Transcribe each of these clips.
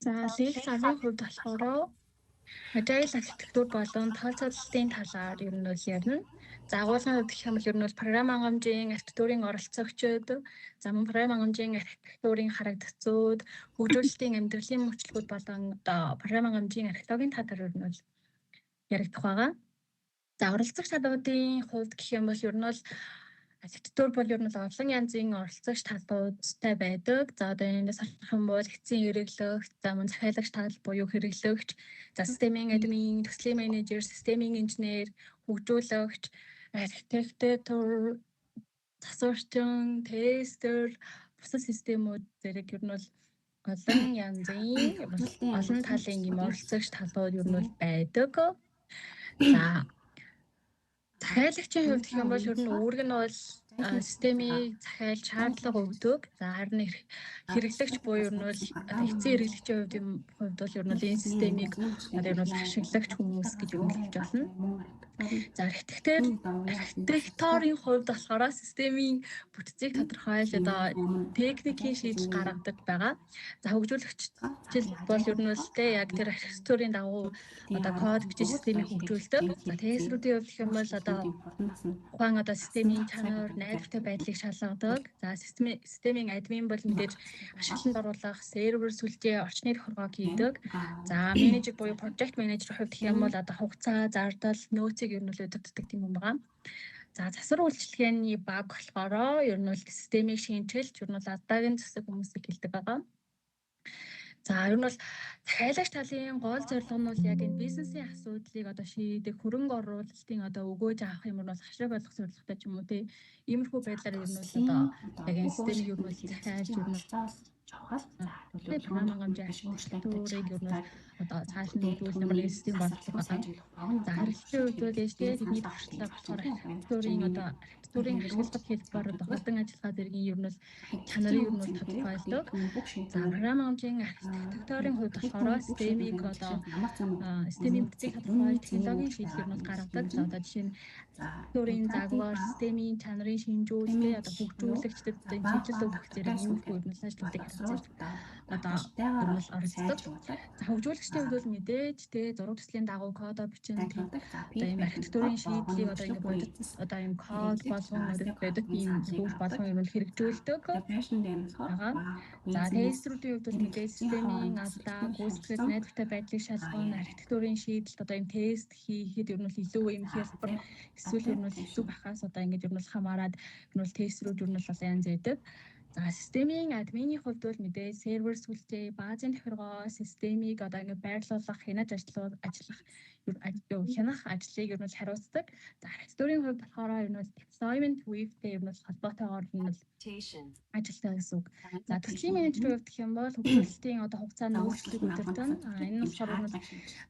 За лекц авийн хувьд болохоор agile архитектур болон тооцоололтын талаар ер нь бол ярина. За агуулгын гэх юм бол ер нь бол програм хангамжийн архитектурын оролцогчид, за мөн програм хангамжийн архитектурын харагдцууд, хөгжүүлэлтийн амьдралын мөчлөгүүд болон одоо програм хангамжийн археологийн талаар ер нь бол яригдах байгаа. За оролцогч талуудын хувьд гэх юм бол ер нь бол архитектур бол ер нь олон янзын оролцогч талуудтай байдаг. За одоо эндээс харах юм бол эцсийн хэрэглэгч, за мөн захиалагч тал буюу хэрэглэгч, за системийн админ, төслийн менежер, системийн инженер, хөгжүүлэгч, архитектор, засварчин, тестер, бусад системүүд зэрэг ер нь бол олон янзын олон талын юм оролцогч талууд ер нь бол байдаг. За захиалагчийн хувьд гэх юм бол ер нь үүрэг нь бол системийг захиалж шаардлага өгдөг. За харин хэрэглэгч буюу ер нь бол эцсийн хэрэглэгчийн хувьд бол ер нь бол энэ системийг одоо ер нь бол ашиглагч хүмүүс гэж ер нь хэлж болно. За архитекторын хувьд болохоор системийн бүтцийг тодорхойлж одоо техникийн шийдэл гаргадаг байгаа. За хөгжүүлэгчид бол ер нь бол яг тэр архитектурын дагуу одоо код бичиж системийг хөгжүүлдэг. За тестерүүдийн хувьд гэх юм бол одоо ухаан одоо системийн чанар, найдвартай байдлыг шалгадаг. За системийн админ бол мэдээж ашиглалтанд оруулах, сервер сүлжээ, орчны тохиргоог хийдэг. За менежер буюу project manager хувьд гэх юм бол одоо хугацаа, зардал, нөөцийг ер нь л удирддаг тийм юм байгаа. За засвар үйлчилгээний баг болохоор ер нь бол системийг шинжилж, ер нь бол алдаагийн засаг хүмүүсийг хэлдэг байгаа. За ер нь бол захиалагч талын гол зорилго нь бол яг энэ бизнесийн асуудлыг одоо шийдэх, хөрөнгө оруулалтын одоо өгөөж авах юм бол хашиг болгох зорилготой ч юм уу тий. Иймэрхүү байдлаар ер нь бол одоо яг энэ системийг ер нь бол захиалж ер нь жавхал төлөв програм хангамжийн архитектурыг ер нь одоо цааш нь нөлөөлөх ямар нэгэн систем боловсруулах байгаа. За харилцааны үед бол ээжтэй техник туршлага болохоор архитектурын одоо архитектурын ашиглалтад хэлбэр одоо хурдан ажиллагаа зэргийн ер нь бол чанарын ер нь бол тодорхойлдог. За програм хангамжийн архитектурын хувьд болохоор системийг одоо системийн бүтцийг тодорхойлж технологийн шийдэл ер нь гаргадаг. За одоо жишээ нь архитектурын загвар, системийн чанарын шинжүүлэлт одоо хөгжүүлэгчдэд шийдэл өгөх зэрэг иймэрхүү ер нь ажлуудыг одоо ер нь бол оролцдог. За хөгжүүлэгчдийн хувьд бол мэдээж тэ зураг төслийн дагуу кодоо бичнэ. Одоо ийм архитектурын шийдлийг одоо ингэ бодит одоо ийм код болгон бодит ийм зүйл болгон ер нь хэрэгжүүлдэг. За тестерүүдийн хувьд бол мэдээж системийн алдаа, гүйцэтгэл, найдвартай байдлыг шалгах, архитектурын шийдэлд одоо ийм тест хийхэд ер нь бол илүү ийм хялбар эсвэл ер нь бол хэцүү байхаас одоо ингэ ер нь бол хамаарад ер нь бол тестерүүд ер нь бол янз байдаг. За системийн админы хувьд бол мэдээ сервер сүлжээ, баазын тохиргоо, системийг одоо ингэ байрлуулах, хянаж ажиллах хянах ажлыг ер нь хариуцдаг. За архитектурын хувьд болохоор ер нь deployment with-тэй ер нь холбоотойгоор ер нь ажилтаа гэсэн үг. За төслийн менежерийн хувьд гэх юм бол хөгжүүлэлтийн одоо хугацаанд өөрчлөлтийг удирдах. Энэ нь болохоор ер нь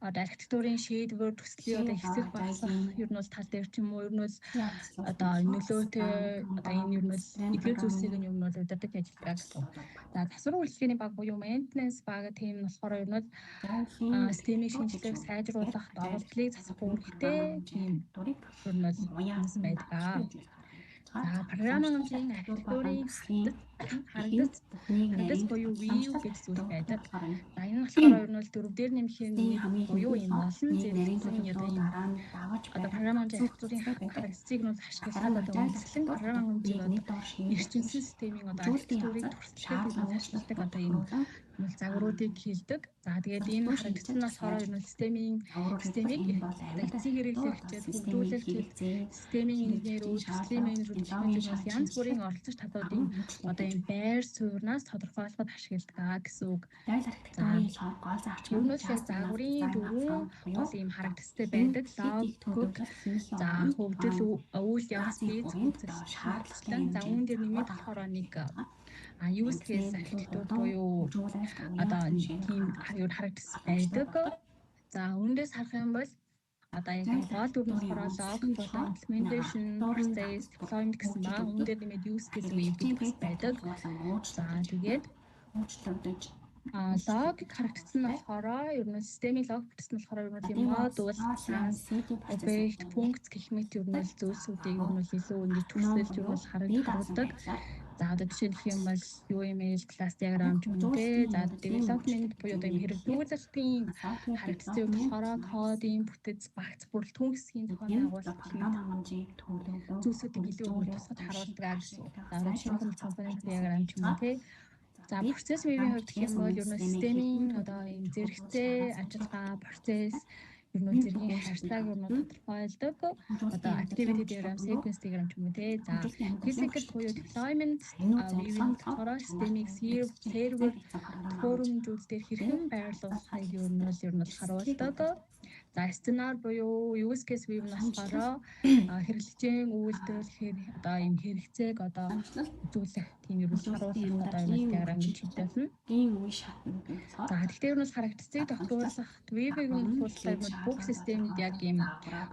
одоо архитектурын шийдвэр төслийн одоо хэсэг багасгах ер нь бол тал дээр ч юм уу ер нь одоо нөлөөтэй одоо энэ ер нь эдгээр зүйлсийг нь ер нь удирдах ажилладаг гэсэн. За засвар үйлчилгээний баг буюу maintenance баг тийм нь болохоор ер нь системийг шинжилгээ сайжруулах, доголдлыг засах үүрэгтэй тийм ер нь байдаг. За програм хангамжийн архитектурын харагдц буюу view гэж зүйл байдаг. За энэ нь болохоор ер нь бол дөрөв дээр нэмэхийн буюу ийм олон зэрэглэлийн одоо програм хангамжийн архитектурын харагдцыг нь ашиглаад одоо үндэслэн програм хангамжийн эрчимсэн системийн одоо архитектурыг туршлагыг уучлалдаг одоо ийм загваруудыг хийдэг. За тэгээд энэ харагдц нь болохоор ер нь системийг эцсийн хэрэглэгчид, хөгжүүлэгчид, системийн инженерүүд, төслийн менежерүүд янз бүрийн оролцогч талуудын одоо энэ байр сууриас тодорхойлоход ашигладаг гэсэн үг. За гол заавч ер нь яг загварын дөрвөн гол ийм харагдцтай байдаг. Лог, за хөгжил, үйл явц, физ, шаардлага. За үүн дээр нэмээд болохоор нэг use case архитектур буюу одоо тийм харагдц байдаг. За үүндээс харах юм бол одоо энэ гол дүр нь болохоор log болон implementation process deployment гэсэн ба үүн дээр нэмээд use case гэдэг байдаг. За тэгээд log харагдц нь болохоор ер нь системийн log бүтц нь болохоор ер нь тийм модуль, class, object, функц гэх мэт ер нь зүйлсүүдийг ер нь илүү ингэ төсөөлж ер нь харагддаг. За одоо жишээ нь юм бол UML class diagram ч юм уу те. За development буюу одоо юм хэрэгжүүлэлтийн харагдсан юм болохоор кодын бүтэц багц бүрэлдэхүүн хэсгийн зохион байгуулалт зүйлсүүдийг илүү өөр тусгаж харуулдаг гэсэн. За одоо жишээ нь component diagram ч юм уу те. За процесс вивийн хувьд гэх юм бол ер нь системийн одоо юм зэрэгцээ ажиллагаа процесс ер нь зэргийн харьцааг ер нь тодорхойлдог. Одоо activity diagram, sequence diagram ч юм уу те. За physical буюу deployment вивийн болохоор системийг сервер форумжууд дээр хэрхэн байрлуулахыг ер нь харуулдаг. За сценар буюу use case view нь болохоор хэрэглэгчийн үйлдэл одоо юм хэрэгцээг одоо үзүүлэх тийм ер нь харуулах одоо юм диаграм гэж хэлсэн. За тэгэхээр ер нь харагдцыг тогтруулах вебийг нь тулах бүх системд яг юм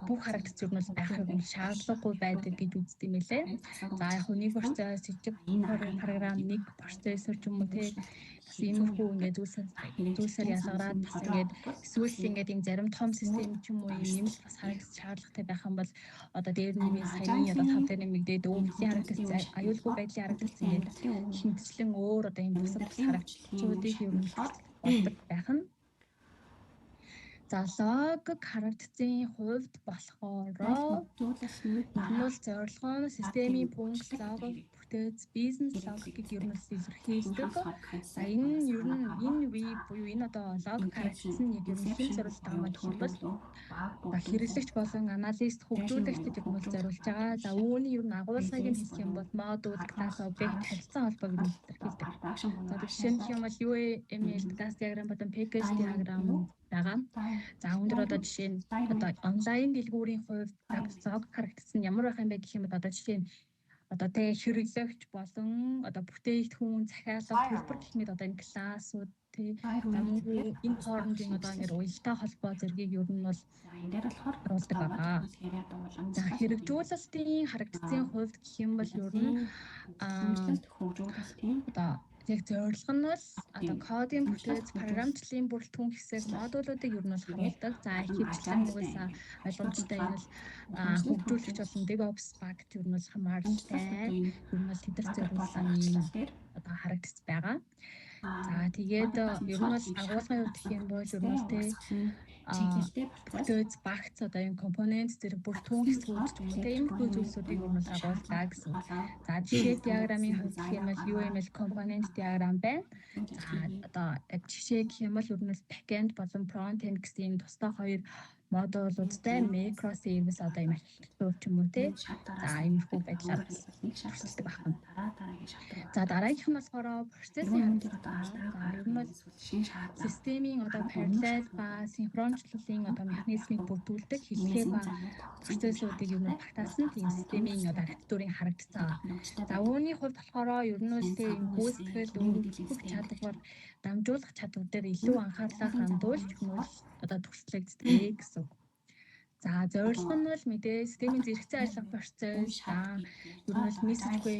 бүх харагдц ер нь байх юм шаардлагагүй байдаг гэж үздэг юм лээ. За яг нэг процесс жижиг програм нэг процессор ч юм уу те иймэрхүү ингээд зүйлсээр ялгараад бас ингээд эсвэл ингээд юм зарим том систем ч юм уу юм л бас харагдах шаардлагатай байх юм бол одоо дээр нэмийн саяны одоо тав дээр нэмэгдээд өвлийн харагдах аюулгүй байдлын харагдах ингээд хэмжлэн өөр одоо юм бусад харагдцуудыг ер нь болдог байх нь. За лог харагдцын хувьд болохоор бол зорилго нь системийн пункт лог бүтээц бизнес логикийг ер нь илэрхийлдэг. За энэ ер нь энэ веб буюу энэ одоо лог харагдц нь яг ер нь хэн зориулдаг юм гэх юм бол хэрэглэгч болон аналист хөгжүүлэгчид ер нь зориулж байгаа. За үүний ер нь агуулгыг нь хэлэх юм бол модуль, класс, объект харилцан холбоог нь илэрхийлдэг. За жишээ нь юм бол UML class diagram болон package diagram байгаа. За өндөр одоо жишээ нь одоо онлайн дэлгүүрийн хувьд лог харагдц нь ямар байх юм бэ гэх юм бол одоо жишээ нь одоо тэ хэрэглэгч болон одоо бүтээгдэхүүн захиалга төлбөр гэх мэт одоо энэ классууд тий энэ хоорондын одоо ингэ уялдаа холбоо зэргийг ер нь бол энэ дээр болохоор оруулдаг байгаа. За хэрэгжүүлэлтийн харагдцын хувьд гэх юм бол ер нь одоо яг зорилго нь бол одоо кодын бүтээц програмчлалын бүрэлдэхүүн хэсэг модулуудыг ер нь бол харуулдаг. За ихэвчлэн угаас ойлгомжтой энэ бол хөгжүүлэгч болон DevOps багт ер нь бол хамааралтай ер нь бол тэдэр зориулсан юм одоо харагдц байгаа. За тэгээд ер нь бол агуулгын хувьд гэх юм бол ер нь бол бүтээц багц одоо энэ компонент зэрэг бүрэлдэхүүн хэсгүүд ч юм уу тийм зүйлсүүдийг ер нь бол агуулдаг гэсэн. За жишээ диаграмын хувьд гэх юм бол UML компонент диаграм байна. За одоо яг жишээ гэх юм бол ер нь backend болон frontend гэсэн тусдаа хоёр модулуудтай microservice одоо юм архитектур ч юм уу те. За иймэрхүү байдлаар хүртэлдэг байна. За дараагийнх нь болохоор процессын харилцаа. Ер нь бол системийн одоо параллел ба синхрончлалын одоо механизмыг бүрдүүлдэг хэлхээ ба процессуудыг ер нь багтаасан тийм системийн одоо архитектурын харагдцаа. За үүний хувьд болохоор ер нь л тийм гүйцэтгэл өргөх чадвар дамжуулах чадвар дээр илүү анхаарлаа хандуулж одоо төслөгддөг гэсэн. За зорилго нь бол мэдээ системийн зэрэгцээ ажиллах процесс, ер нь бол мессежгүй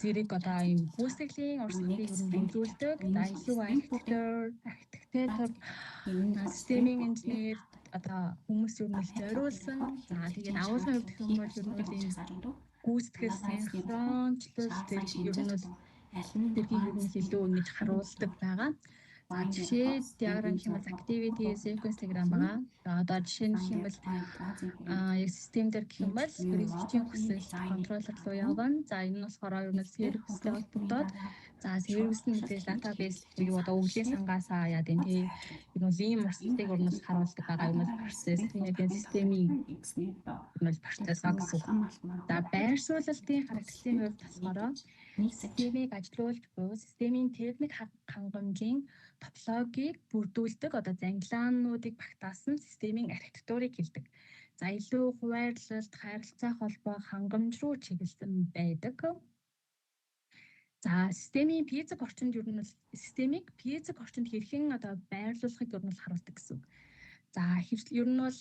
зэрэг одоо юм гүйцэтгэлийн урсгалыг ер нь хэмжүүлдэг. За илүү архитектор, системийн инженер одоо хүмүүс ер нь зориулсан. За тэгээд агуулгын хувьд гэх юм бол ер нь бол энэ гүйцэтгэл синхрончлал зэрэг ер нь бол аль нь дэргийг ер нь илүү ингэж харуулдаг байгаа. За жишээ диаграм гэх юм бол activity sequence diagram байгаа. За одоо жишээ нь гэх юм бол яг систем дээр гэх юм бол хэрэглэгчийн хүсэл контроллер руу явна. За энэ нь болохоор ер нь сервистэй холбогдоод за сервисний мэдээж database юу одоо өвлийн сангаасаа яад энэ тий ер нь ийм процессыг ер нь харуулдаг байгаа юм бол процесс яг энэ системийн ер нь процесс гэсэн. За байршуулалтын харагдцын хувьд болохоор системийг ажилуулж буй системийн техник хангамжийн топологийг бүрдүүлдэг одоо зангилаануудыг багтаасан системийн архитектурыг хэлдэг. За илүү хуваарлалт, харилцаа холбоо хангамж руу чиглэсэн байдаг. За системийн физик орчинд ер нь системийг физик орчинд хэрхэн одоо байрлуулахыг ер нь харуулдаг гэсэн. За ер нь бол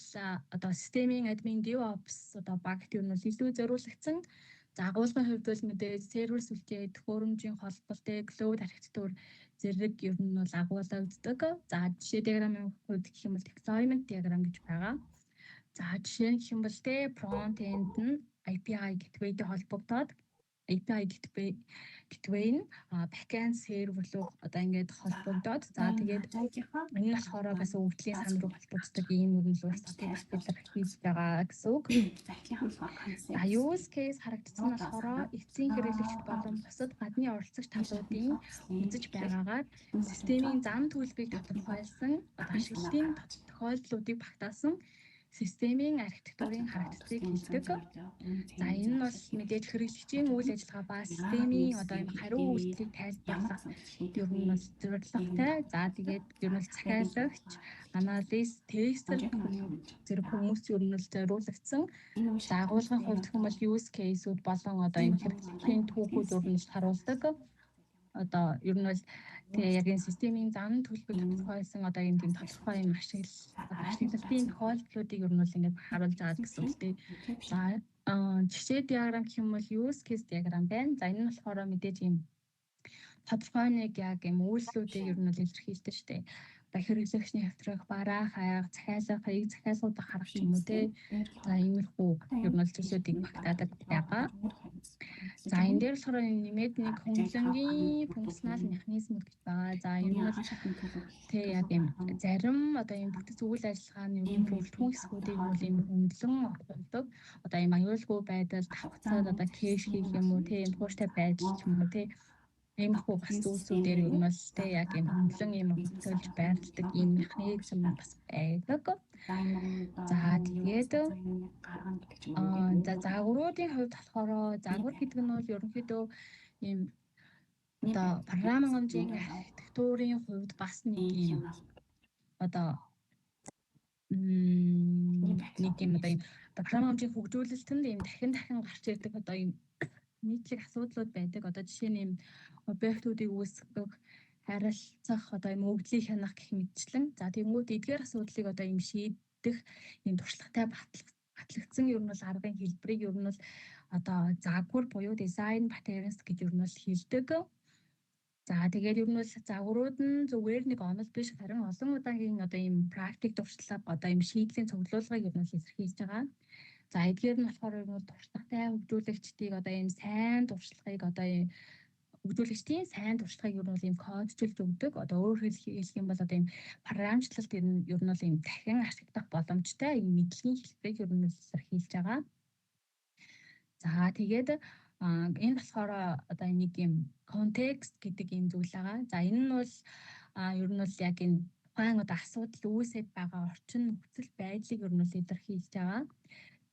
одоо системийн админ DevOps одоо багт ер нь илүү зориулагдсан. За агуулгын хувьд бол мэдээж сервер сүлжээ, төхөөрөмжийн холболтой cloud архитектур зэрэг ер нь бол агуулгаддаг. За жишээ диаграмын хувьд гэх юм бол deployment diagram гэж байгаа. За жишээ нь гэх юм бол front end нь API gateway-тэй холбогдоод API gateway нь backend server руу одоо ингээд холбогдоод за тэгээд энэ нь болохоор бас өвдлийн сан руу холбогддог ийм юм л улсуудыг бас илэрхийлж байгаа гэсэн үг. Use case харагдсан нь болохоор эцсийн хэрэглэгчд болон бусад гадны оролцогч талуудын үзэж байгаагаар системийн зам төлбөрийг тодорхойлсон ашиглалтын тохиолдлуудыг багтаасан системийн архитектурын харагдцыг хэлдэг. За энэ нь бол мэдээж хэрэглэгчийн үйл ажиллагаа ба системийн одоо юм хариу үйлдэлийг тайлбарлах ер нь бол зорилготой. За тэгээд ер нь захиалагч, анализ, тестер зэрэг хүмүүс ер нь зориулагдсан. За агуулгын хувьд хүмүүс use case-үүд болон одоо юм хэрэглэгчийн түүхүүд ер нь харуулдаг. Одоо ер нь бол тэгээ яг энэ системийн зам төлбөр тодорхойлсон одоо юм тийм тодорхой юм ашиглалтын тохиолдлуудыг ер нь бол ингээд харуулж байгаа гэсэн үг тийм. За жишээ диаграм гэх юм бол use case диаграм байна. За энэ нь болохоор мэдээж юм тодорхой нэг яг юм үйлслүүдийг ер нь бол илэрхийлдэг шүү дээ. Одоо хэрэглэгчний хэвтрэх, бараа хайх, захиалгуудыг харах юм уу те. За иймэрхүү ер нь бол зүйлсүүдийг багтаадаг байгаа. За энэ дээр болохоор нэмээд нэг хөнгөлөнгийн функционал механизмуд гэж байгаа. За ер нь бол тэг яг юм зарим одоо юм бүтэц үйл ажиллагааны юм бүрэлдэхүүн хэсгүүдийг бол юм хөнгөлөн оруулдаг. Одоо юм аюулгүй байдал, давхцаад одоо кэш хийх юм уу те, юм тууштай байдал ч юм уу те. Иймэрхүү бас зүйлсүүдээр ер нь бол тэг яг юм хөнгөлөн юм төлж байрладаг юм механизм бас байдаг. За тэгээд загваруудын хувьд болохоор загвар гэдэг нь бол ерөнхийдөө ийм одоо програм хэмжээний архитектурын хувьд бас нэг юм одоо нэг юм одоо програм хэмжээ хөгжүүлэлтэнд ийм дахин гарч ирдэг одоо ийм нийтлэг асуудлууд байдаг. Одоо жишээ нь ийм объектуудыг үүсгэх, харилцах, одоо ийм өгдлийг хянах гэх мэтчлэн. За тэгмүүд эдгээр асуудлыг одоо ийм шийдэх ийм туршлагатай батлагдсан ер нь бол аргын хэлбэрийг ер нь бол одоо загвар буюу design patterns гэж ер нь бол хэлдэг. За тэгээд ер нь бол загварууд нь зүгээр нэг онол биш харин олон удаагийн одоо ийм практик туршлага одоо ийм шийдлийн цуглуулгыг ер нь бол илэрхийлж байгаа. За эдгээр нь болохоор ер нь туршлагатай хөгжүүлэгчдийг одоо ийм сайн туршлагыг одоо хөгжүүлэгчдийн сайн туршлагыг ер нь бол ийм кодчилж өгдөг. Одоо өөрөөр хэлэх юм бол одоо ийм програмчлалт ер нь бол ийм дахин ашиглах боломжтой ийм мэдлэгийн хэлбэрийг ер нь илэрхийлж байгаа. За тэгээд энэ болохоор одоо нэг юм контекст гэдэг ийм зүйл байгаа. За энэ нь бол ер нь бол яг энэ тухайн одоо асуудал үүсэж байгаа орчин нөхцөл байдлыг ер нь бол илэрхийлж байгаа.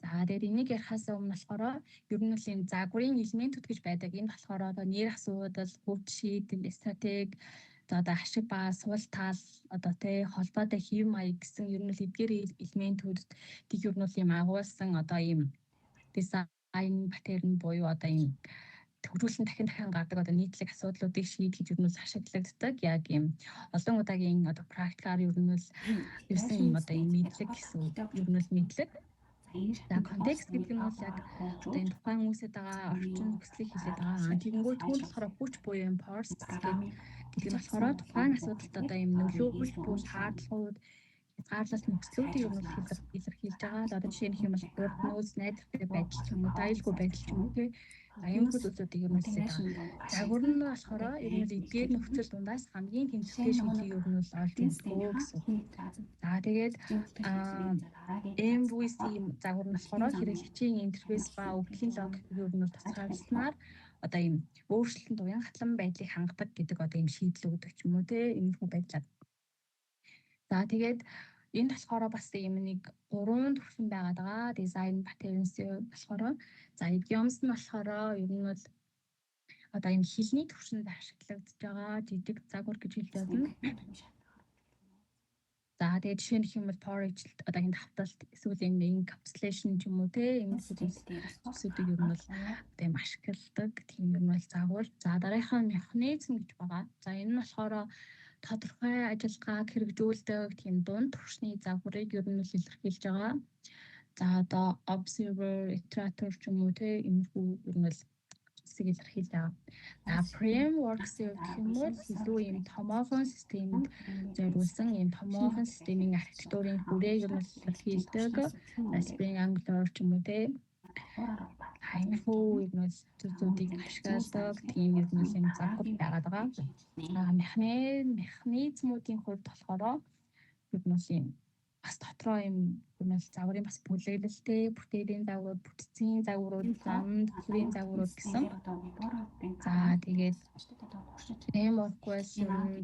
За тэгээд энийг ярихаас өмнө болохоор ер нь бол энэ загварын элементүүд гэж байдаг. Энэ болохоор одоо нэр асуудал, хөвд шийдэл, стратеги, одоо ашиг ба сул тал, одоо тэ холбоотой хэв маяг гэсэн ер нь бол эдгээр элементүүдийг ер нь бол ийм агуулсан одоо ийм дизайн паттерн буюу одоо ийм төгжүүлсэн дахин гардаг одоо нийтлэг асуудлуудыг шийдэж ер нь бол ашиглагддаг. Яг ийм олон удаагийн одоо практикаар ер нь бол юусэн ийм одоо ийм мэдлэг гэсэн ер нь бол мэдлэг. За контекст гэдэг нь бол яг одоо энэ тухайн хүмүүсэд байгаа орчин нөхцөлийг хэлээд байгаа. Тэгэнгүүт түүнд болохоор хүч буюу force гэдэг нь болохоор тухайн асуудалд одоо ийм нөлөөлөл буй шаардлагууд хязгаарлалт нөхцлүүдийг ер нь илэрхийлж байгаа. Одоо жишээ нь юм бол урд нөөц найдвартай байдал ч юм уу, аюулгүй байдал ч юм уу тийм. Ийм зүйлсүүдийг ер нь хэлээд байгаа. Загвар нь болохоор ер нь эдгээр нөхцөл дундаас хамгийн тэмцэлтэй шийдлийг ер нь олж мэддэг гэсэн. За тэгээд MVC загвар нь болохоор хэрэглэгчийн интерфейс ба өгдлийн логикийг ер нь тусгаарчлснаар одоо ийм өөрчлөлтөнд уян хатлан байдлыг хангадаг гэдэг одоо ийм шийдэл өгдөг ч юм уу тийм. Иймэрхүү байдлаар. За тэгээд энд болохоор бас ийм нэг 3 төвшин байгаад байгаа. Design patterns болохоор за idioms нь болохоор ер нь бол одоо ийм хэлний төвшөнд ашиглагдж байгаа жижиг загвар гэж хэлдэг юм. За тэгээд жишээ нь юм бол porridge одоо энэ давталт эсвэл энэ encapsulation ч юм уу тийм зүйлсүүдийг ер нь бол одоо ийм ашигладаг тийм юм бол загвар. За дараагийнхаа механизм гэж байгаа. За энэ нь болохоор тодорхой ажиллагааг хэрэгжүүлдэг тийм дунд түвшний загварыг ер нь илэрхийлж байгаа. За одоо observer, iterator ч юм уу тийм иймэрхүү ер нь зүйлсийг илэрхийлж байгаа. За frameworks гэх юм бол илүү ийм томоохон системд зориулсан ийм томоохон системийн архитектурын хүрээг ер нь илэрхийлдэг. Spring Angular ч юм уу тийм. Иймэрхүү юмнаас зүйлүүдийг ашигладаг тийм юмнаас юм загвар байгаад байгаа. Механизмуудын хувьд болохоор юмнаас юм бас дотроо юм юмнаас загварын бас бүлэглэлтэй, бүтээлийн загвар, бүтцийн загварууд, зам төрлийн загварууд гэсэн. За тэгээд framework-аас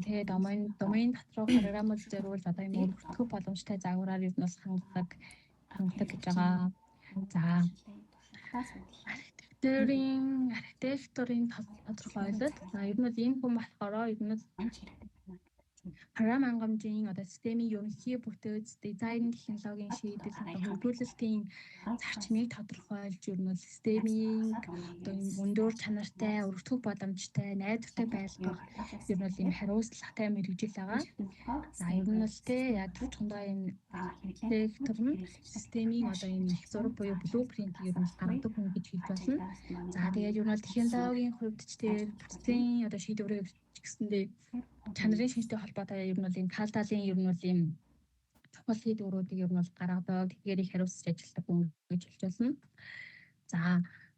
тэгээ домен дотроо програмууд зориулж одоо юм өргөдөх боломжтой загвараар юмнаас хангадаг гэж байгаа. За архитектурын тодорхойлолт. За ер нь энэ хүн болохоор ер нь програм хангамжийн одоо системийн ерөнхий бүтээц, дизайн технологийн шийдэл, хөгжүүлэлтийн зарчмыг тодорхойлж ер нь системийн одоо юм өндөр чанартай, өргөдөх боломжтой, найдвартай байлгах ер нь юм хариуцлагатай мэргэжил байгаа. За ер нь л те яг төвчөндөө энэ архитектур нь системийн одоо юм их зураг буюу блупринт ер нь гаргадаг хүн гэж хэлж болно. За тэгээд ер нь технологийн хувьд ч тэр бүтцийн одоо шийдвэрээ гэсэндээ чанарын шинжтэй холбоотой ер нь бол энэ тал талын ер нь бол ийм чухал шийдвэрүүдийг ер нь бол гаргадаг, тэдгээрийг хариуцж ажилладаг хүн гэж хэлж болно. За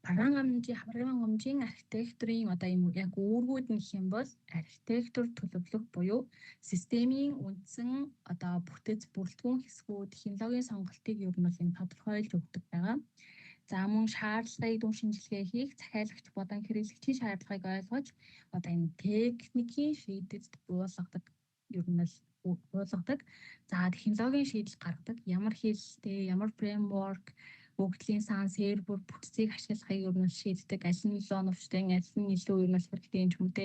програм хангамжийн архитектурын одоо юм яг үүргүүд нь гэх юм бол архитектур төлөвлөх буюу системийн үндсэн одоо бүтэц бүрэлдэхүүн хэсгүүд, технологийн сонголтыг ер нь бол юм тодорхойлж өгдөг байгаа. За мөн шаардлагыг дүн шинжилгээ хийх, захиалагч болон хэрэглэгчийн шаардлагыг ойлгож одоо энэ техникийн шийдэлд буулгадаг ер нь л буулгадаг. За технологийн шийдэл гаргадаг. Ямар хэлтэй, ямар фреймворк, бүгдлийн сан сервер бүтцийг ашиглахыг ер нь шийддэг. Аль нь илүү оновчтой, аль нь илүү ер нь хэрэгтэй юм ч юм те.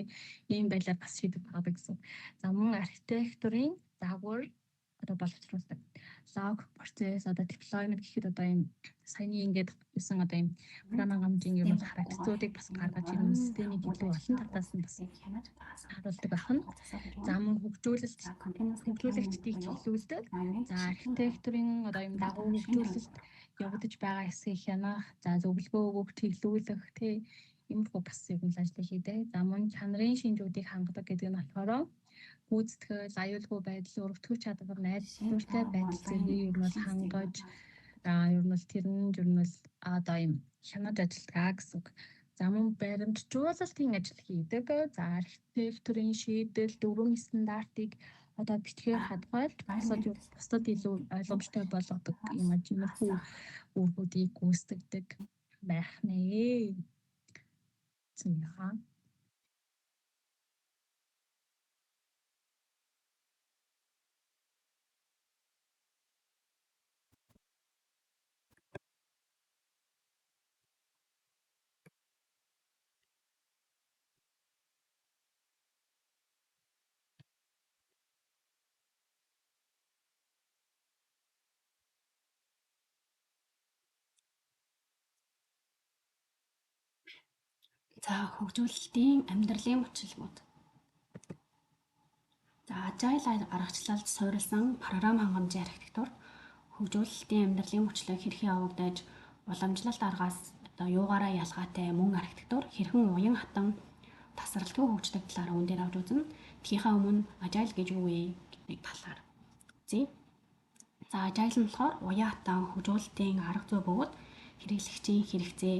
Ийм байдлаар бас шийдэл гаргадаг гэсэн. За мөн архитектурын загвар одоо боловсруулдаг. Log процесс одоо deployment гэхэд одоо юм саяны ингээд гэсэн одоо юм програм хангамжийн юм харагдцуудыг бас гаргаж ирнэ системийг илүү олон талаас нь бас харуулдаг байна. За мөн хөгжүүлэгчдийг чиглүүлдэг. За архитектурын одоо юм дагуу хөгжүүлэлт явагдаж байгаа хэсгийг хянах, за зөвлөгөө өгөх, чиглүүлэх тий иймэрхүү бас юм ажил хийдэг. За мөн чанарын шинжүүдийг хангадаг гэдэг нь болохоор гүйцэтгэл, аюулгүй байдал, өргөдөх чадвар, найдвартай байдал зэргийг ер нь бол хангаж ер нь бол тэр нь ер нь бол одоо юм хянаж ажилладаг гэсэн үг. За мөн баримтжуулалтын ажил хийдэг. За архитектурын шийдэл, дөрвөн стандартыг одоо бичгээр хадгалж бусдад илүү ойлгомжтой болгодог юм иймэрхүү үүргүүдийг гүйцэтгэдэг байх нэ. Зинхаа. За хөгжүүлэлтийн амьдралын мөчлөгүүд. За agile аргачлалд суурилсан програм хангамжийн архитектур хөгжүүлэлтийн амьдралын мөчлөг хэрхэн явагдаж уламжлалт аргаас одоо юугаараа ялгаатай мөн архитектур хэрхэн уян хатан тасралтгүй хөгждөг талаар өн дээр авч үзнэ. Тхийнхаа өмнө agile гэж юу вэ гэдэг талаар үзье. За agile нь болохоор уян хатан хөгжүүлэлтийн арга зүй бөгөөд хэрэглэгчийн хэрэгцээ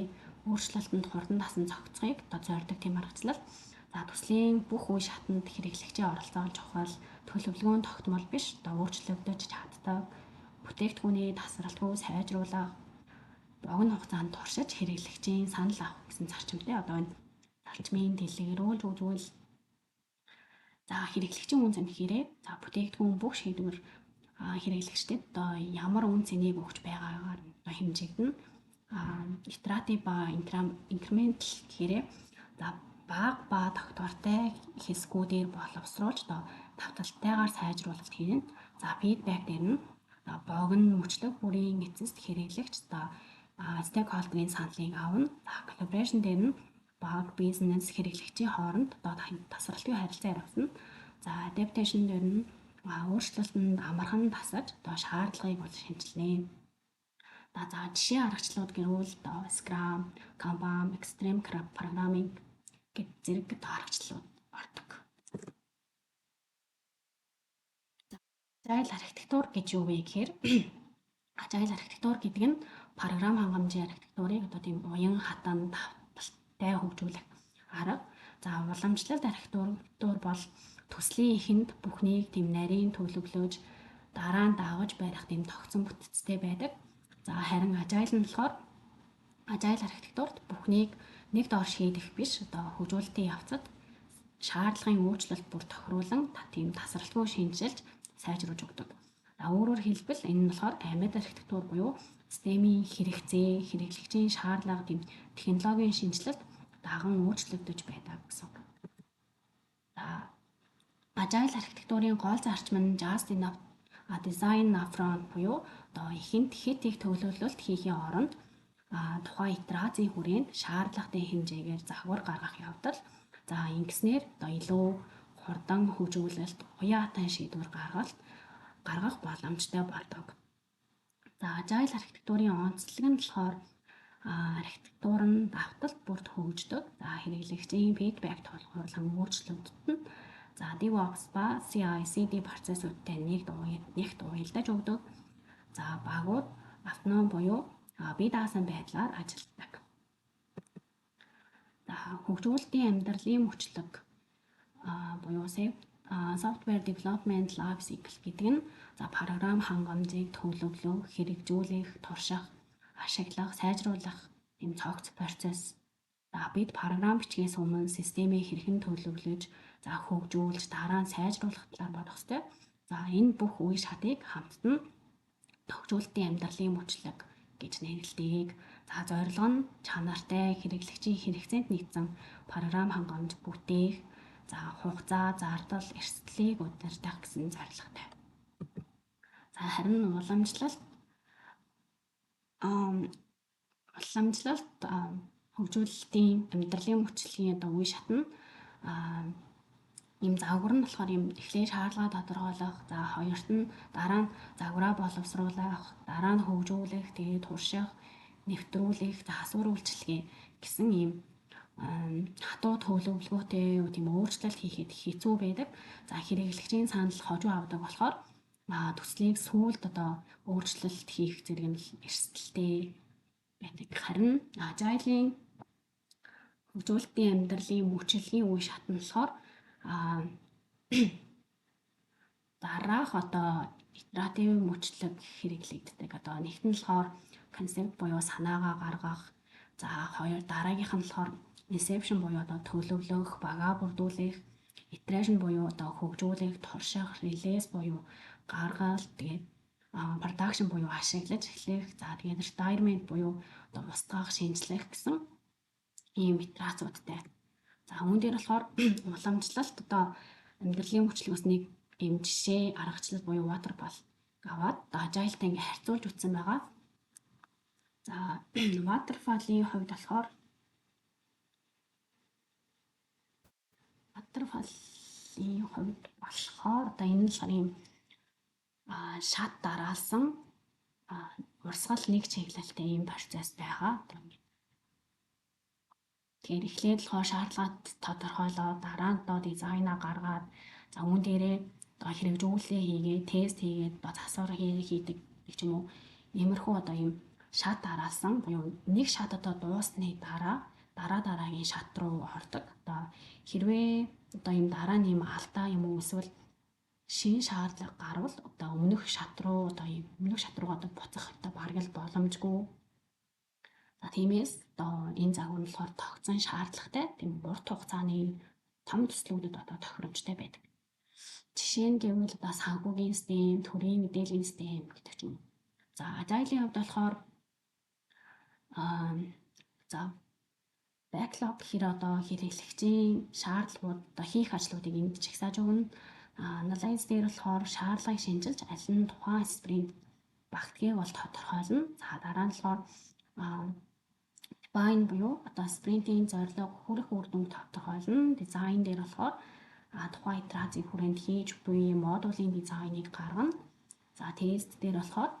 өөрчлөлтөнд хурдан дасан цогцохыг одоо зорддог тийм аргачлал. За төслийн бүх үе шатанд хэрэглэгчийн оролцоо чухал, төлөвлөгөөнд тогтмол биш, одоо өөрчлөгдөж чаддаг, бүтээгдэхүүний тасралтгүй сайжруулах, богино хугацаанд туршиж хэрэглэгчийн санал авах гэсэн зарчимтай одоо энэ зарчмын дэлгэрүүлж үзвэл за хэрэглэгчийн үн цэнхээрээ за бүтээгдэхүүн бүх шийдвэр хэрэглэгчдэд одоо ямар үн цэнийг өгч байгаагаар одоо хэмжигдэнэ. Итератив ба инкрементал гэхээрээ за бага ба тогтвортой хэсгүүдээр боловсруулж одоо давталтайгаар сайжруулалт хийнэ. За фидбек дээр нь богино мөчлөг бүрийн эцэст хэрэглэгч одоо стейкхолдерийн саналыг авна. За коллаборашн дээр нь баг бизнес хэрэглэгчийн хооронд одоо тасралтгүй харилцаа явуулна. За адапташн дээр нь өөрчлөлтөнд амархан тасаж одоо шаардлагыг бол шинжилнэ. За жишээ аргачлалууд гэрүүл Scrum, Kanban, Extreme Programming гэд зэрэг аргачлалууд ордог. Agile архитектур гэж юу вэ гэхээр Agile архитектур гэдэг нь програм хангамжийн архитектурыг одоо тийм уян хатан давталтай хөгжүүлэх арга. За уламжлалт архитектур бол төслийн эхэнд бүхнийг тийм нарийн төлөвлөж дараа нь даавж барих тийм тогтсон бүтцтэй байдаг. За харин ажайл нь болохоор ажайл архитектурт бүхнийг нэг доор шийдэх биш одоо хөгжүүлэлтийн явцад шаардлагын өөрчлөлт бүр тохируулан тийм тасралтгүй шинжилж сайжруулж өгдөг. Өөрөөр хэлбэл энэ нь болохоор амьд архитектур буюу системийн хэрэгцээ, хэрэглэгчийн шаардлага тийм технологийн шинжилэлт даган өөрчлөгдөж байдаг гэсэн. За ажайл архитектурын гол зарчим нь just enough design upfront буюу одоо эхэнд хит их төлөвлөлт хийхийн оронд тухайн итерацийн хүрээнд шаардлагатай хэмжээгээр загвар гаргах явдал. За ингэснээр одоо илүү хурдан хөгжүүлэлт, уян хатан шийдвэр гаргах боломжтой болдог. За ажайл архитектурын онцлог нь болохоор архитектур нь давталт бүрт хөгждөг. За хэрэглэгчийн фидбек тулгуурлан өөрчлөгддөг. За DevOps ба CI/CD процессуудтай нэгт уялдаж өгдөг. За багууд автоном буюу бие даасан байдлаар ажилладаг. За хөгжүүлэлтийн амьдралын мөчлөг буюу software development life cycle гэдэг нь за програм хангамжийг төлөвлөх, хэрэгжүүлэх, турших, ашиглах, сайжруулах юм цогц процесс. За бид програм бичгээс өмнө системийг хэрхэн төлөвлөж, за хөгжүүлж, дараа нь сайжруулах талаар бодох ёстой. За энэ бүх үе шатыг хамтд нь хөгжүүлэлтийн амьдралын мөчлөг гэж нэрлэдэг. За зорилго нь чанартай хэрэглэгчийн хэрэгцээнд нийцсэн програм хангамж бүтээх, за хугацаа, зардал, эрсдлийг удирдах гэсэн зорилготой. За харин уламжлалт хөгжүүлэлтийн амьдралын мөчлөгийн үе шат нь ийм загвар нь болохоор ийм эхлээд шаардлага тодорхойлох, за хоёрт нь дараа нь загвараа боловсруулах, дараа нь хөгжүүлэх, тэгээд турших, нэвтрүүлэх, за асуур үйлчилгээ гэсэн ийм хатуу төлөвлөгөөтэй тийм өөрчлөлт хийхэд хэцүү байдаг. За хэрэглэгчийн санал хожуу авдаг болохоор төслийг сүүлд одоо өөрчлөлт хийх зэрэг нь эрсдэлтэй байдаг. Харин ажайлын хөгжүүлэлтийн амьдралын мөчлөгийн үе шат нь болохоор дараах одоо итератив мөчлөг хэрэглэгддэг. Одоо нэгт нь болохоор концепт буюу санаагаа гаргах, за хоёр дараагийнх нь болохоор inception буюу одоо төлөвлөх, багаа бүрдүүлэх, iteration буюу одоо хөгжүүлэх, турших, release буюу гаргал, тэгээд production буюу ашиглаж эхлэх, за тэгээд retirement буюу одоо устгах, шинжлэх гэсэн ийм итерацуудтай. За үүн дээр болохоор уламжлалт одоо амьдралын мөчлөгөөс нэг ийм жишээ аргачлал буюу waterfall аваад ажайлтай ингээ харьцуулж үзсэн байгаа. За waterfall-ийн хувьд болохоор одоо энэ нь болохоор ийм шат дараалсан урсгал нэг чиглэлтэй ийм процесс байгаа. Тэгэхээр эхлээд болохоор шаардлагаа тодорхойлоод дараа нь одоо дизайнаа гаргаад за үүн дээрээ одоо хэрэгжүүлэлээ хийгээд тест хийгээд одоо засвар хийдэг гэх юм уу. Иймэрхүү одоо ийм шат дараалсан буюу нэг шат одоо дуусны дараагийн шат руу ордог. Одоо хэрвээ одоо ийм дараа нь ийм алдаа юм уу эсвэл шин шаардлага гарвал одоо өмнөх шат руу одоо буцах одоо бараг л боломжгүй. За тиймээс одоо энэ загвар нь болохоор тогтсон шаардлагатай тийм урт хугацааны том төслүүдэд одоо тохиромжтой байдаг. Жишээ нь гэвэл одоо санхүүгийн систем, төрийн мэдээллийн систем гэдэг ч юм. За ажайлын хувьд болохоор за backlog гэхээр одоо хэрэглэгчийн шаардлагууд одоо хийх ажлуудыг энд чагсааж өгнө. Analyze дээр болохоор шаардлагыг шинжилж аль нь тухайн спринт багтгийг бол тодорхойлно. За дараа нь болохоор define буюу одоо спринтийн зорилго хүрэх үр дүнг тодорхойлно. Дизайн дээр болохоор тухайн итерацийн хүрээнд хийж буй модулийн дизайныг гаргана. За тест дээр болохоор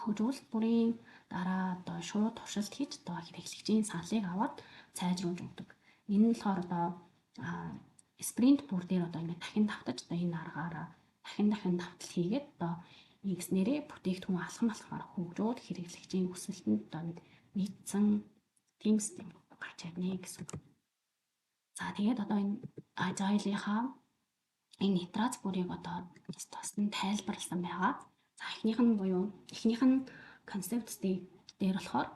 хөгжүүлэлт бүрийн дараа одоо шууд туршилт хийж одоо хэрэглэгчийн саналыг аваад сайжруулж өгдөг. Энэ нь болохоор одоо спринт бүр дээр одоо ингэ дахин давтаж одоо энэ аргаараа дахин давтал хийгээд одоо Ингэснээрээ бүтээгдэхүүн алхам алхмаар хөгжөөд хэрэглэгчийн өсөлтөнд одоо нийцсэн team систем гарч ирнэ гэсэн. За тэгээд одоо энэ agile-ийнхаа энэ итерац бүрийг одоо тусдан тайлбарласан байгаа. За эхнийх нь concept stage дээр болохоор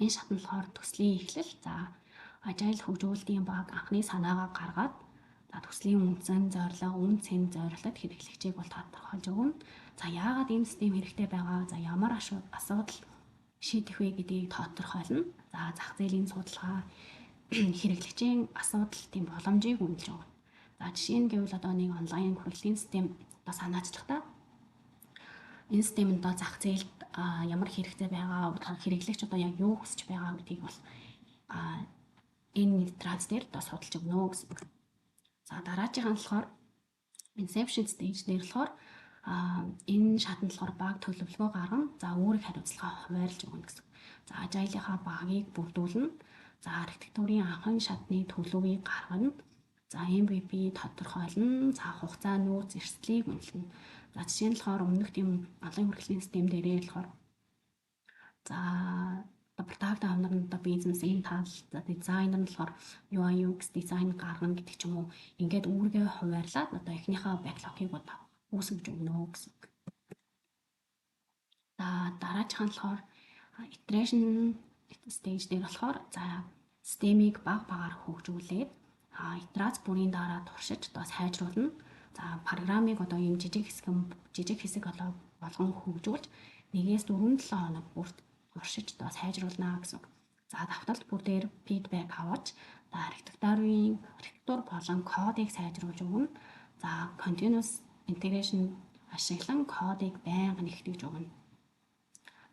энэ шат нь болохоор төслийн эхлэл. За agile хөгжүүлэлтийн баг анхны санаагаа гаргаад төслийн үндсэн зорилго, үн цэн зорилтод хэрэглэгчийг бол тодорхойлж өгнө. За яагаад энэ систем хэрэгтэй байгаа? За ямар асуудал шийдэх вэ гэдгийг тодорхойлно. За зах зээлийн судалгаа, хэрэглэгчийн асуудал тийм боломжийг үнэлж өгнө. За жишээ нь гэвэл одоо нэг онлайн хүрээлэнгийн систем одоо санаачлагтаа энэ системд одоо зах зээлд ямар хэрэгтэй байгаа, хэрэглэгч одоо яг юу хүсэж байгаа гэдгийг бол энэ итерац дээр одоо судалж өгнө гэсэн. За дараагийнх нь болохоор inception stage дээр болохоор энэ шатнд болохоор баг төлөвлөгөө гаргана. За үүрэг хариуцлага хуваарлж өгнө гэсэн. За agile-ийнхаа багийг бүрдүүлнэ. За архитектурын анхны шатны төлөвийг гаргана. За MVP тодорхойлно. За хугацаа нөөц эрсдлийг үнэлнэ. За жишээ нь болохоор өмнөх тийм онлайн хүрээлэнгийн систем дээрээ болохоор за product owner нь одоо бизнесийн тал, за дизайнер нь болохоор UI UX дизайн гаргана гэдэг ч юм уу. Ингээд үүргээ хуваарлаад одоо эхнийхээ backlog-ыг одоо үүсгэж өгнө гэсэн. За дараагийнх нь болохоор iteration stage дээр болохоор за системийг баг багаар хөгжүүлээд итерац бүрийн дараа туршиж одоо сайжруулна. За программыг одоо ийм жижиг хэсэг болгон хөгжүүлж 1-4 хоног бүрт туршиж одоо сайжруулна гэсэн. За давталт бүр дээр фидбек аваад архитектур болон кодыг сайжруулж өгнө. За continuous integration ашиглан кодыг байнга нэгтгэж өгнө.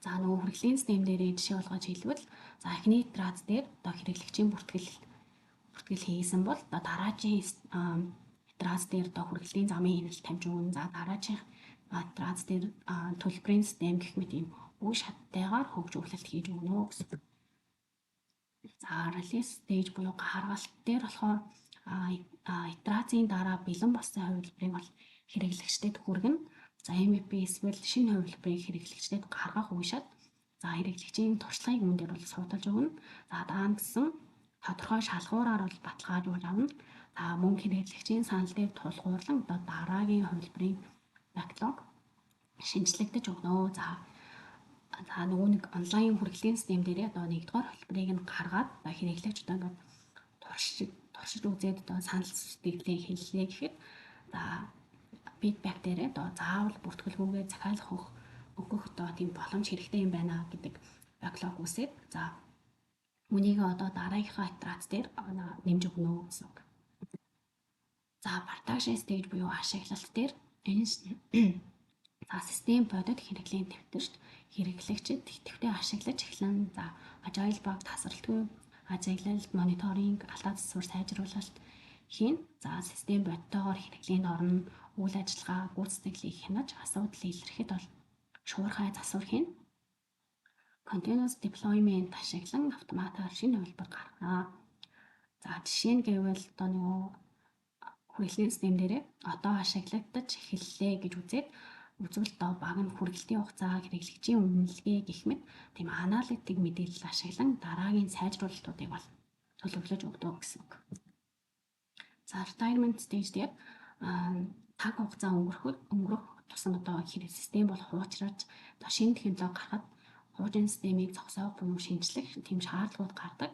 За нөгөө хүрээлэнгийн систем дээр жишээ болгож хэлбэл за эхний итерац дээр одоо хэрэглэгчийн бүртгэл хийсэн бол одоо дараагийн итерац дээр одоо хүрээлэнгийн замын хяналт тамж өгнө. За дараагийн итерац дээр төлбөрийн систем гэх мэт ийм үе шаттайгаар хөгжүүлэлт хийж өгнө гэсэн. За release stage буюу гаргалт дээр болохоор итерацийн дараа бэлэн болсон хувилбарыг бол хэрэглэгчдэд хүргэнэ. За MVP эсвэл шинэ хувилбарыг хэрэглэгчдэд гаргах үе шат. За хэрэглэгчийн туршлагыг үүн дээр бол судалж өгнө. За даана гэсэн тодорхой шалгуураар бол баталгаажуулж авна. За мөн хэрэглэгчийн санал дээр тулгуурлан одоо дараагийн хувилбарын backlog шинжлэгдэж өгнө. За нөгөө нэг онлайн хүрээлэнгийн систем дээрээ одоо нэгдүгээр хувилбарыг нь гаргаад одоо хэрэглэгч одоо ингээд туршиж үзээд одоо санал сэтгэлээ хэллээ гэхэд за фидбек дээрээ одоо заавал бүртгэлгүйгээ захиалах өгөх одоо тийм боломж хэрэгтэй юм байна гэдэг backlog үсээд за үнийг одоо дараагийнхаа итерац дээр нэмж өгнө гэсэн үг. За production stage буюу ашиглалт дээр энэ за систем бодит хэрэглээний төвтөрт хэрэглэгчид тэтгэвтэй ашиглаж эхлэн за agile баг тасралтгүй ажиглалт, мониторинг, алдаа засвар сайжруулалт хийн. За систем бодитоогоор хэрэглээнд орно, үйл ажиллагаа, гүйцэтгэлийг хянаж асуудал илэрхэд бол шуурхай засвар хийн. Continuous deployment ашиглан автоматар шинэ хувилбар гаргана. За жишээ нь гэвэл одоо нөгөө хүрээлэнгийн систем дээрээ одоо ашиглагдаж эхэллээ гэж үзээд үзвэл одоо баг нь хүргэлтийн хугацаа, хэрэглэгчийн үнэлгээ гэх мэт тийм аналитик мэдээлэл ашиглан дараагийн сайжруулалтуудыг бол төлөвлөж өгдөг гэсэн үг. За retirement stage дээр таг хугацаа өнгөрөх тусам одоо хэрэг систем бол хуучраж одоо шинэ технологи гарахад хуужин системийг зогсоох буюу шинжлэх тийм шаардлагууд гардаг.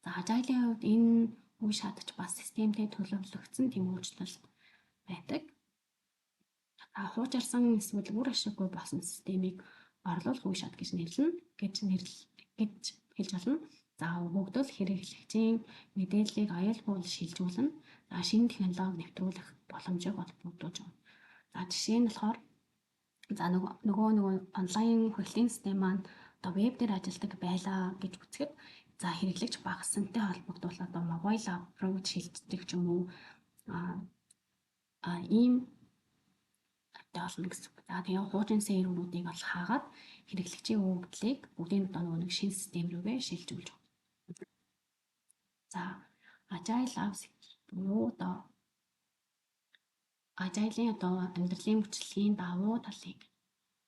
За agile-ийн хувьд энэ үе шатч бас системтэй төлөвлөгдсөн тийм үйлчлэл байдаг. Хуучирсан эсвэл үр ашиггүй болсон системийг орлуулах үе шат гэж нэрлэнэ гэж хэлж болно. За өгөгдөл хэрэглэгчийн мэдээллийг аюулгүй шилжүүлнэ. За шинэ технологи нэвтрүүлэх боломжийг олбогдуулж байна. За жишээ нь болохоор за нөгөө онлайн хүрээлэнгийн систем маань одоо веб дээр ажилладаг байлаа гэж үзэхэд за хэрэглэгч багассантай холбогдуулаад одоо mobile approach шилждэг ч юм уу ийм болно гэсэн. За тэгээ хуужин серверүүдийг бол хаагаад хэрэглэгчийн өгөгдлийг бүгдийг одоо нэг шинэ систем рүүгээ шилжүүлж байна. За agile labs буюу одоо Agile-ийн одоо амьдралын мөчлөгийн давуу талыг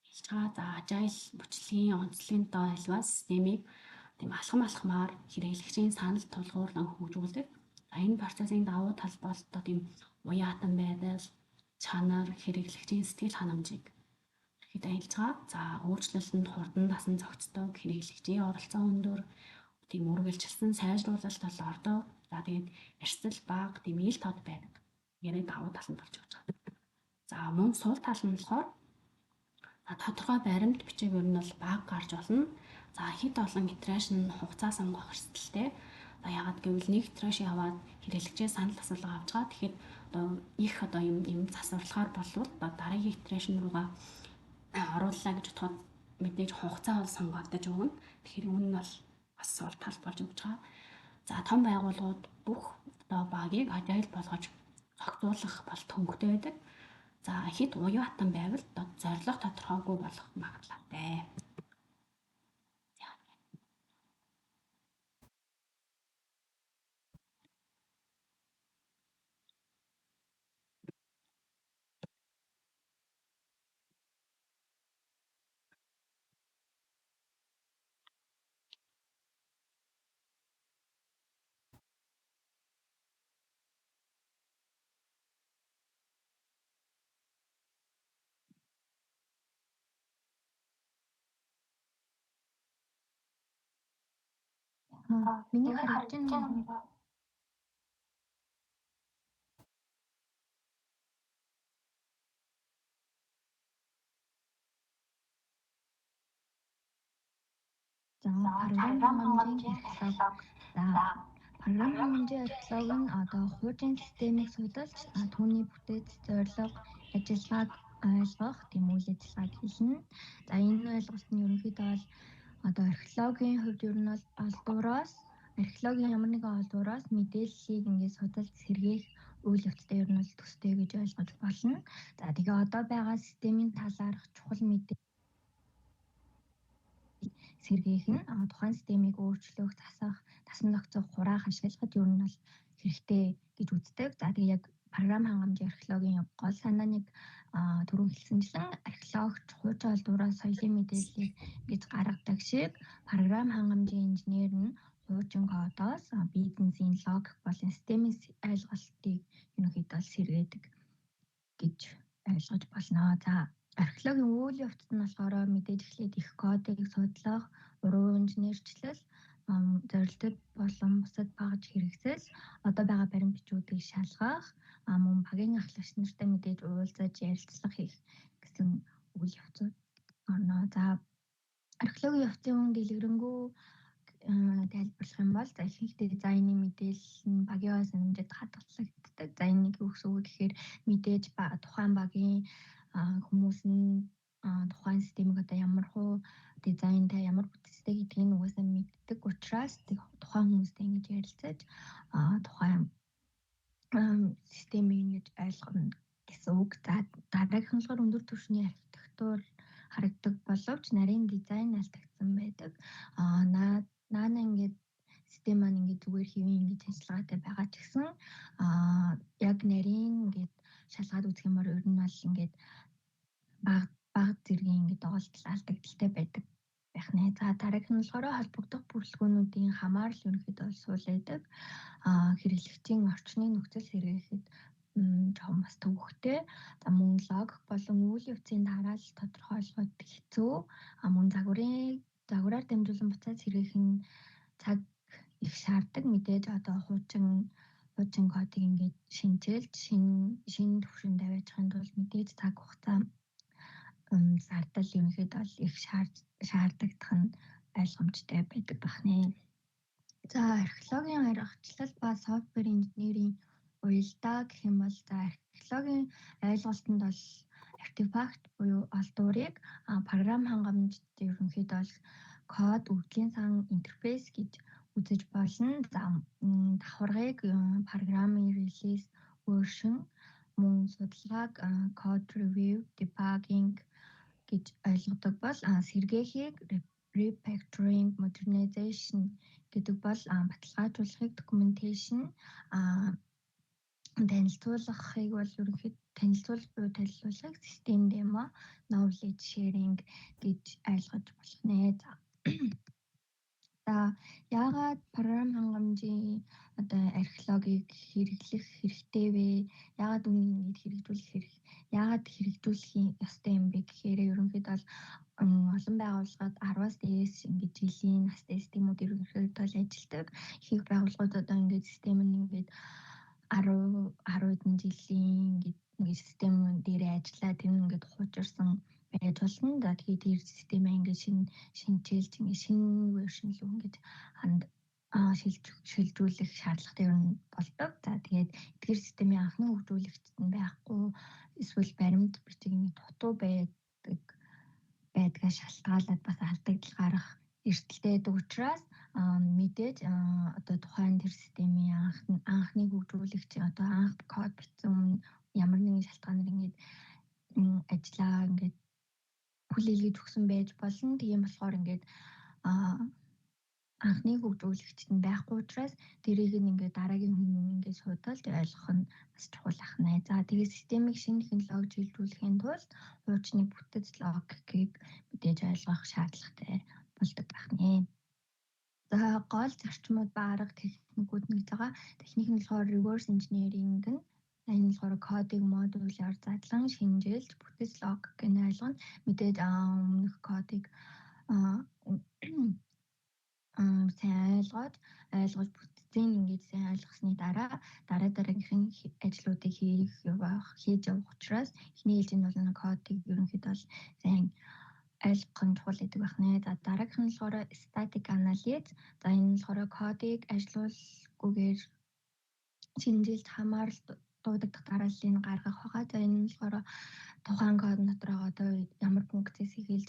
хэлж байгаа. За Agile мөчлөгийн онцлогийн одоо альваа системийг тийм алхамаар хэрэглэгчийн санал тулгуурлан хөгжүүлдэг. Энэ процессын давуу тал бол одоо тийм уяатан байдал, чанар, хэрэглэгчийн сэтгэл ханамжийг ихэд аялж байгаа. За өөрчлөлтөнд хурдан дасан зохицдог, хэрэглэгчийн оролцоо өндөр, тийм үргэлжилсэн сайжруулалт бол ордог. За тэгээд эрсдэл бага, тийм ил тод байдаг. Яриад давуу таланд болж байгаа. За мөн сул тал нь болохоор тодорхой баримт бичиг ер нь бол бага гарч болно. За хэд олон итерашн хугацаа сонгох эрсдэлтэй. За ягаад гэвэл нэг итераш яваад хэрэглэгчээ санал асуулга авч байгаа. Тэгэхээр одоо юм засварлахаар болвол дараагийн итерашн руугаа орууллаа гэж бодоход мэдээж хугацаа бол сонгогдож өгнө. Тэгэхээр үүн нь бол бас сул тал болж өгч байгаа. За том байгууллагууд бүх одоо багийг agile болгож зохицуулах бол төнгөтэй байдаг. За хэд уяатан байвал зорилго тодорхойгүй болох магадлалтай. Миний харж байгаа програм хангамжийн архилог. Програм хангамжийн архилог нь одоо хуужийн системийг судалж түүний бүтээц зорилго, ажиллагааг ойлгох тийм үйл ажиллагааг хэлнэ. За энэ ойлголт нь ерөнхийдөө бол одоо археологийн хувьд ер нь бол археологийн ямар нэгэн олдвороос мэдээллийг ингээд судалж сэргээх үйл явцтай ер нь бол төстэй гэж ойлгож болно. За тэгээ одоо байгаа системийн талаарх чухал мэдээ сэргээх нь тухайн системийг өөрчлөх, засах, дасан зохицох, хураах, ашиглахад ер нь бол хэрэгтэй гэж үздэг. За тэгээ яг програм хангамжийн археологийн гол санаа нэг түрүүн хэлсэнчлэн археологч хуучин олдвороос соёлын мэдээллийг гэж гаргадаг шиг програм хангамжийн инженер нь хуучин кодоос бизнесийн логик болон системийн ойлголтыг ерөнхийдөө сэргээдэг гэж ойлгож болно. За археологийн үйл явц нь болохоор мэдээж эхлээд их кодыг судлах, уруу инженерчлэл, зорилтод болон бусад багаж хэрэгсэл, одоо байгаа баримт бичүүдийг шалгах, мөн багийн ахлагч нартай мэдээж уулзаж ярилцлага хийх гэсэн үйл явцууд орно. За археологийн явцын дэлгэрэнгүй тайлбарлах юм бол ихэнх дизайны мэдээлэл нь багийн ой санамжид хадгалагддаг. За энийг юу гэсэн үг гэхээр мэдээж тухайн багийн хүмүүс нь тухайн системийг одоо ямар хуу дизайнтай ямар бүтцтэй гэдгийг нь угаасаа мэддэг учраас тухайн хүмүүстэй ингэж ярилцаж тухайн системийг ингэж ойлгоно гэсэн үг. За дараагийнх нь болохоор өндөр түвшний архитектур харагддаг боловч нарийн дизайн алдагдсан байдаг. Наана ингээд систем маань ингээд зүгээр хэвэн ингэж ажиллагаатай байгаа ч гэсэн яг нарийн ингээд шалгаад үзэх юмар ер нь бол ингээд баг зэргийн ингээд доголдол алдагдaltaй байдаг байх нэ. За дараагийнх нь болохоор холбогдох бүрэлдэхүүнүүдийн хамаарал ерөнхийдөө сул байдаг. Хэрэглэгчийн орчны нөхцөл сэргээхэд жоохон бас төвөгтэй. За мөн логик болон үйл явцын тараалал тодорхойлоход хэцүү. Мөн загвараар дамжуулан буцаад сэргээх нь цаг их шаарддаг. Мэдээж одоо хуучин кодыг ингээд шинжилж шинэ төвшөнд аваачихын тулд мэдээж цаг хугацаа зардал ерөнхийдөө бол их шаардагдах нь ойлгомжтой байдаг бахнэ. За археологийн аргачлал ба софтвер инженерийн уялдаа гэх юм бол за археологийн ойлголтод бол артефакт буюу олдворыг програм хангамжид ерөнхийдөө бол код, өгөгдлийн сан, интерфейс гэж үзэж болно. За давхаргыг програмын релиз, version, мөн судалгааг code review, debugging гэж ойлгодог бол сэргээхийг refactoring, modernization гэдэг бол баталгаажуулахыг documentation, танилцуулгахыг бол ерөнхийд танилцуулах буюу танилцуулгыг систем демо knowledge sharing гэж ойлгож болох нэ. За яагаад програм хангамжийн одоо археологийг хэрэглэх хэрэгтэй вэ? Яагаад үүнийг яагаад хэрэгжүүлэх ёстой юм бэ гэхээр ерөнхийдөө бол олон байгууллагад 10-аас дээш ингэж жилийн настай системүүд ерөнхийдөө ажилтдаг. Их байгууллагууд одоо ингэж систем нь ингэж 10 хэдэн жилийн ингэж систем дээр ажиллаад тэр нь ингэж хуучирсан байж болно. За тэгээд тэр системээ ингэж шинжилж ингэж шинэ вершн рүү ингэж шилжүүлэх шаардлагатай юм болдог. За тэгээд эдгээр системийн анхны хөгжүүлэгчд нь байхгүй эсвэл баримт бичиг дутуу байдгаас шалтгаалаад бас алдагдал гарах эрсдэлтэй байдаг учраас мэдээж одоо тухайн тэр системийн анхны хөгжүүлэгч одоо анх код бичсэн өмнө ямар нэгэн шалтгаанаар ингэж ажиллаа ингэж хүлээлгэж өгсөн байж болно. Тийм болохоор ингэж анхны хөгжүүлэгчд нь байхгүй учраас тэрийг ингээд дараагийн хүн ингээд судалж ойлгох нь бас чухал ахна. За тэгээд системийг шинэ технологи шилжүүлэхийн тулд хуучны бүтэц логикийг мэдээж ойлгох шаардлагатай болдог байна. За гол зарчмууд ба арга техникүүд нь гэж байгаа. Техник нь болохоор reverse engineering нь энэ болохоор кодыг модулаар задлан шинжилж бүтэц логикийг ойлгоно. Мэдээж өмнөх кодыг сайн ойлгож бүтцийг ингэж сайн ойлгосны дараагийнхын ажлуудыг хийж явах учраас эхний ээлжинд бол кодыг ерөнхийдөө сайн ойлгох нь чухал гэдэг байна. За дараагийнх нь болохоор static analysis. За энэ нь болохоор кодыг ажилуулгүйгээр шинжилж хамаарал дуудагдах дарааллыг гаргах байгаа. За энэ нь болохоор тухайн код дотор одоо ямар функцээс эхэлж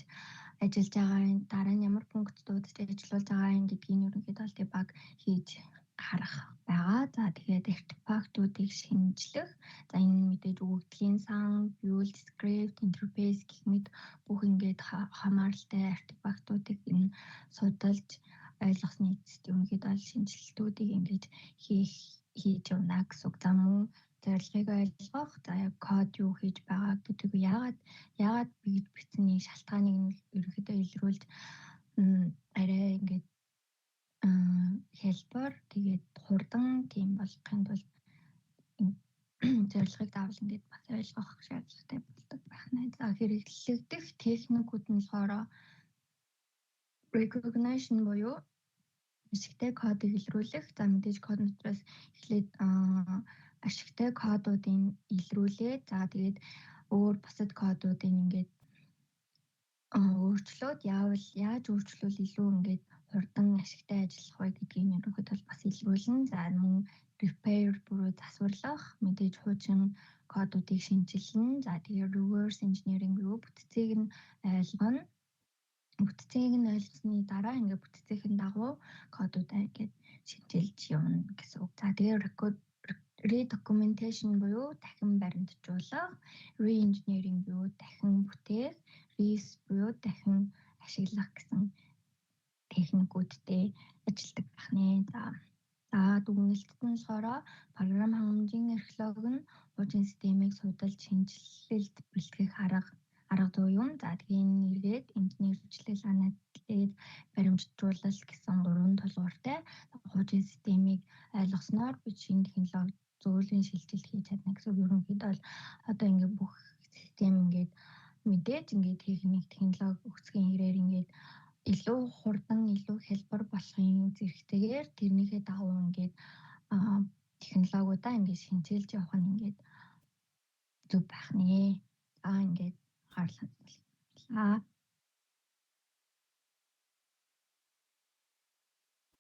ажиллаж байгаа, дараа нь ямар функц дуудаж ажиллуулж байгаа гэдгийг ерөнхийдөө debug хийж харах байгаа. За тэгээд артефактуудыг шинжлэх. За энэ нь мэдээж өгөгдлийн сан, build script, interface гэх мэт бүх ингээд хамааралтай артефактуудыг энэ судалж ойлгосны эцэст ерөнхийдөө шинжилтүүдийг ингэж хийж явна гэсэн үг. За мөн зорилгыг ойлгох, за код юу хийж байгаа гэдгийг яагаад бийж бичсэний шалтгааныг нь ерөнхийдөө илрүүлж арай ингээд хэлбэр тэгээд хурдан тийм болохын тулд зорилгыг заавал ингээд бас ойлгох шаардлагатай болдог байна. За хэрэглэгдэх техникүүд нь болохоор recognition буюу ашигтай кодыг илрүүлэх. За мэдээж код нутраас эхлээд ашигтай кодуудыг илрүүлээ. За тэгээд өөр бусад кодуудыг ингээд өөрчлөөд яаж өөрчлөвл илүү ингээд хурдан ашигтай ажиллах вэ гэдгийг ерөнхийдөө бас илрүүлнэ. За мөн repair буюу засварлах, мэдээж хуучин кодуудыг шинжилнэ. За тэгээд reverse engineering буюу бүтцийг нь ойлгоно. Бүтцийг нь ойлгосны дараа ингээд бүтцийн дагуу кодуудаа ингээд шинжилж явна гэсэн үг. За тэгээд redocumentation буюу дахин баримтжуулах, re-engineering буюу дахин бүтээх, reuse буюу дахин ашиглах гэсэн техникүүдтэй ажилладаг байна. За дүгнэлтд нь болохоор програм хангамжийн археологи нь хуучин системийг судалж шинжилэлд бэлтгэх арга зүй юм. За тэгээ энэ нэргээд инженерчлэл, анализ, баримтжуулалт гэсэн 3 толгууртай хуучин системийг ойлгосноор бид шинэ технологи зөвлөлийн шилжилт хийж чадна гэсэн. Ерөнхийдөө бол одоо ингээд бүх систем ингээд мэдээж ингээд техник технологи өгцгийн хэрээр ингээд илүү хурдан, илүү хялбар болохын зэрэгтэйгээр тэрнийхээ дагуу ингээд технологиудаа ингээд шинжилж явах нь ингээд зөв байх нэ. Ингээд хаалт.